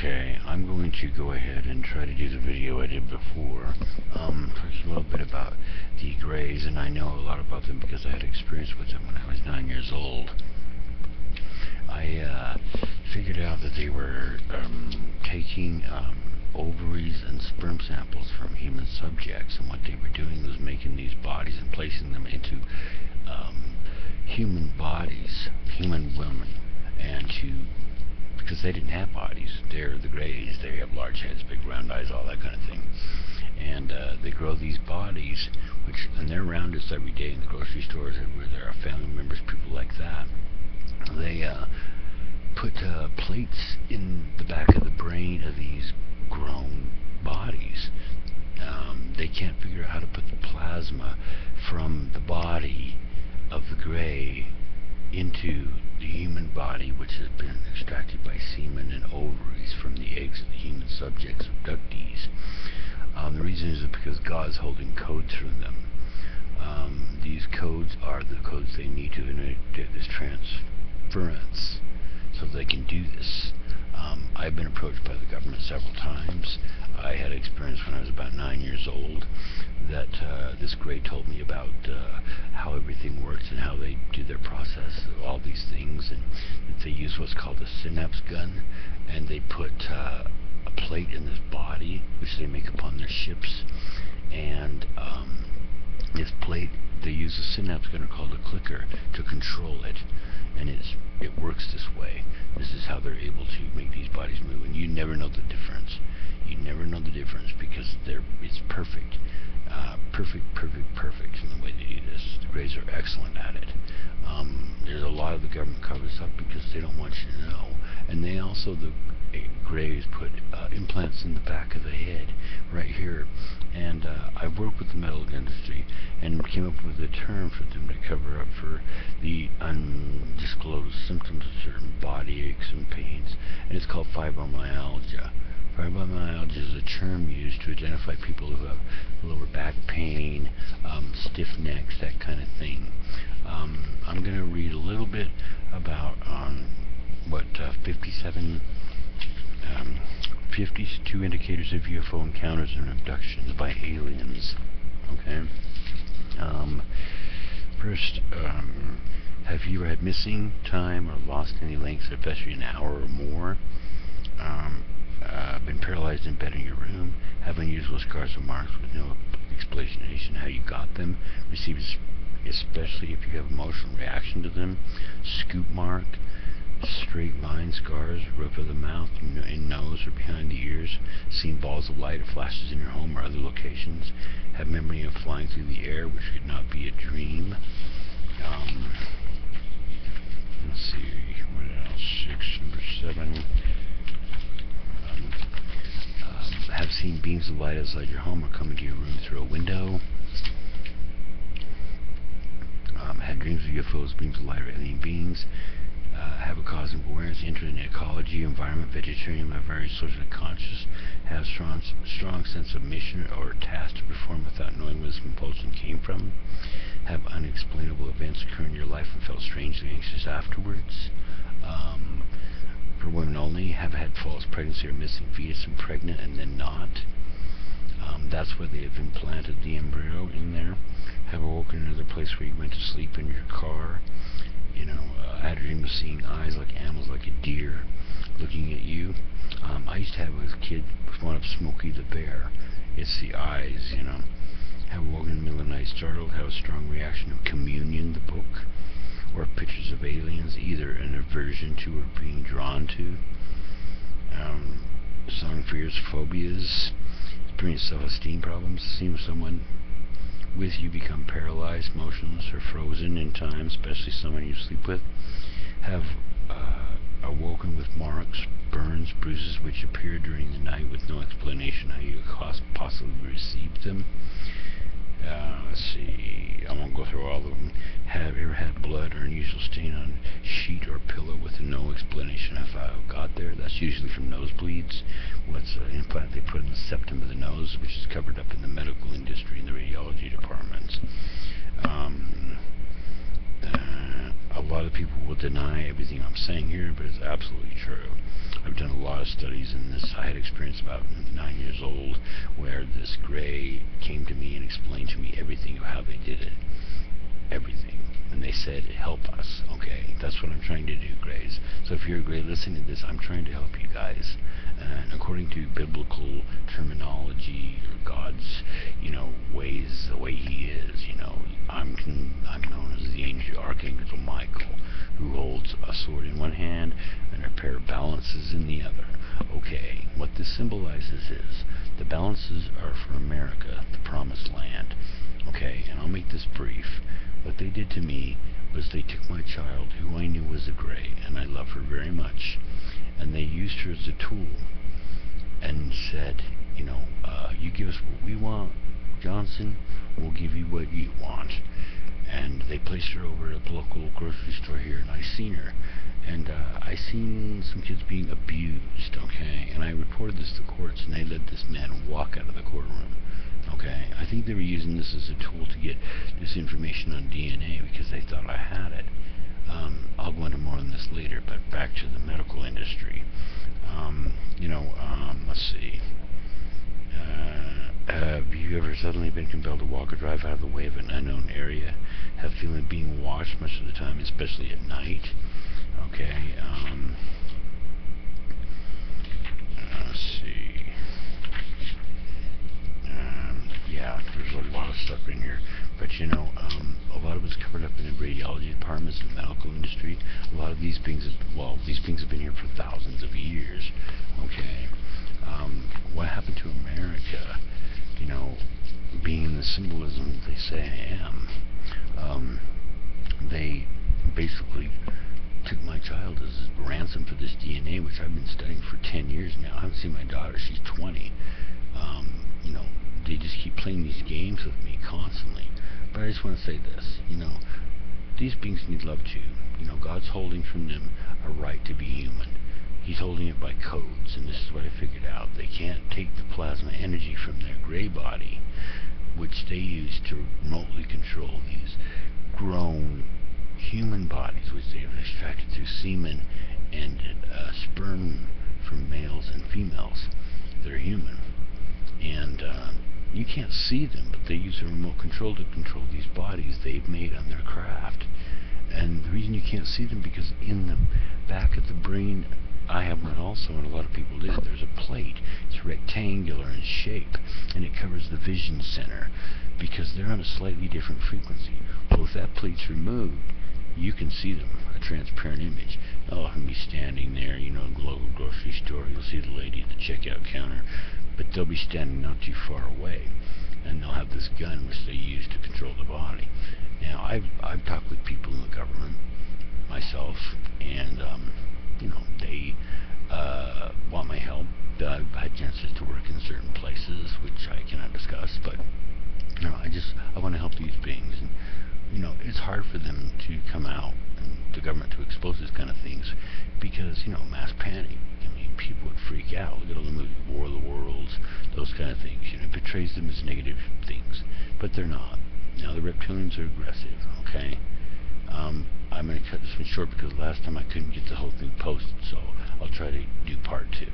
Okay, I'm going to go ahead and try to do the video I did before, talking a little bit about the Greys, and I know a lot about them because I had experience with them when I was 9 years old. I figured out that they were taking ovaries and sperm samples from human subjects, and what they were doing was making these bodies and placing them into human bodies, human women, and because they didn't have bodies. They're the Greys. They have large heads, big round eyes, all that kind of thing. And they grow these bodies, and they're around us every day in the grocery stores, where there are family members, people like that. They put plates in the back of the brain of these grown bodies. They can't figure out how to put the plasma from the body of the Grey into the human body, which has been extracted by semen and ovaries from the eggs of the human subjects, abductees. The reason is because God's holding codes from them. These codes are the codes they need to do this transference, so they can do this. I've been approached by the government several times. I had experience when I was about 9 years old that this Grey told me about how everything works and how they do their process of all these things, and that they use what's called a synapse gun, and they put a plate in this body which they make upon their ships, and this plate, they use a synapse gun called a clicker to control it, and it works this way. This is how they're able to make these bodies move, and you never know the difference. You never know the difference because it's perfect. Perfect in the way they do this. The Greys are excellent at it. There's a lot of the government covers up because they don't want you to know. And they also, the Greys, put implants in the back of the head, right here. And I've worked with the medical industry and came up with a term for them to cover up for the undisclosed symptoms of certain body aches and pains, and it's called fibromyalgia. Fibromyalgia is a term used to identify people who have lower back pain, stiff necks, that kind of thing. I'm going to read a little bit about what 52 indicators of UFO encounters and abductions by aliens. Okay. First, have you ever had missing time or lost any lengths, especially an hour or more? Been paralyzed in bed in your room? Have unusual scars or marks with no explanation how you got them? Received, especially if you have emotional reaction to them? Scoop mark? Straight line scars, roof of the mouth, in nose or behind the ears? Seen balls of light or flashes in your home or other locations? Have memory of flying through the air, which could not be a dream? Let's see, what else? Number 7. Have seen beams of light outside your home or come into your room through a window? Had dreams of UFOs, beams of light, or alien beings? Have a cosmic awareness, interest in ecology, environment, vegetarian, are very socially conscious, have strong sense of mission or task to perform without knowing where this compulsion came from, have unexplainable events occur in your life and felt strangely anxious afterwards. For women only, have had false pregnancy or missing fetus and pregnant and then not. That's where they have implanted the embryo in there. Have awoken in another place where you went to sleep in your car. I had a dream of seeing eyes like animals, like a deer, looking at you. I used to have as a kid one of Smokey the Bear. It's the eyes, Have awoken in the middle of the night, startled, have a strong reaction of Communion, the book, or pictures of aliens, either an aversion to or being drawn to. Strong fears, phobias, experience self-esteem problems, seeing someone with you become paralyzed, motionless, or frozen in time, especially someone you sleep with. Have awoken with marks, burns, bruises which appear during the night with no explanation how you possibly received them. Let's see, I won't go through all of them. Have you ever had blood or unusual stain on sheet or pillow with no explanation of how it got there? That's usually from nosebleeds. What's an implant they put in the septum of the nose, which is covered up in the medical industry and the radiology departments. A lot of people will deny everything I'm saying here, but it's absolutely true. I've done a lot of studies in this. I had experience about 9 years old where this gray came to me and explained to me everything of how they did it. Everything. And they said, help us, okay? That's what I'm trying to do, Grays. So if you're a Gray listening to this, I'm trying to help you guys. And according to biblical terminology, or God's, ways, the way He is, I'm known as the Archangel Michael, who holds a sword in one hand and a pair of balances in the other. Okay, what this symbolizes is the balances are for America, the promised land. Okay, and I'll make this brief. What they did to me was they took my child, who I knew was a Gray, and I love her very much, and they used her as a tool and said, you give us what we want, Johnson, we'll give you what you want. And they placed her over at the local grocery store here, and I seen her. And I seen some kids being abused, okay? And I reported this to courts, and they let this man walk out of the courtroom. Okay, I think they were using this as a tool to get this information on DNA because they thought I had it. I'll go into more on this later, but back to the medical industry. Let's see. Have you ever suddenly been compelled to walk or drive out of the way of an unknown area? Have feeling being watched much of the time, especially at night? Okay, let's see. Yeah, there's a lot of stuff in here, but a lot of it's covered up in the radiology departments and the medical industry. A lot of these things have been here for thousands of years. Okay, what happened to America? Being the symbolism they say I am, they basically took my child as ransom for this DNA, which I've been studying for 10 years now. I haven't seen my daughter; she's 20. They just keep playing these games with me constantly. But I just want to say this, these beings need love too. God's holding from them a right to be human. He's holding it by codes, and this is what I figured out. They can't take the plasma energy from their gray body, which they use to remotely control these grown human bodies, which they have extracted through semen and sperm from males and females that are human. And you can't see them, but they use a remote control to control these bodies they've made on their craft. And the reason you can't see them, because in the back of the brain, I have one also, and a lot of people do, there's a plate. It's rectangular in shape, and it covers the vision center, because they're on a slightly different frequency. Well, if that plate's removed, you can see them, a transparent image. They'll often be standing there, in the local grocery store. You'll see the lady at the checkout counter, but they'll be standing not too far away, and they'll have this gun which they use to control the body. Now, I've talked with people in the government, myself, and they want my help. I've had chances to work in certain places, which I cannot discuss, but I want to help these beings, and it's hard for them to come out and the government to expose these kind of things because mass panic. People would freak out. Look at all the movies, War of the Worlds, those kind of things. It portrays them as negative things, but they're not. Now, the reptilians are aggressive, okay? I'm going to cut this one short because last time I couldn't get the whole thing posted, so I'll try to do part 2.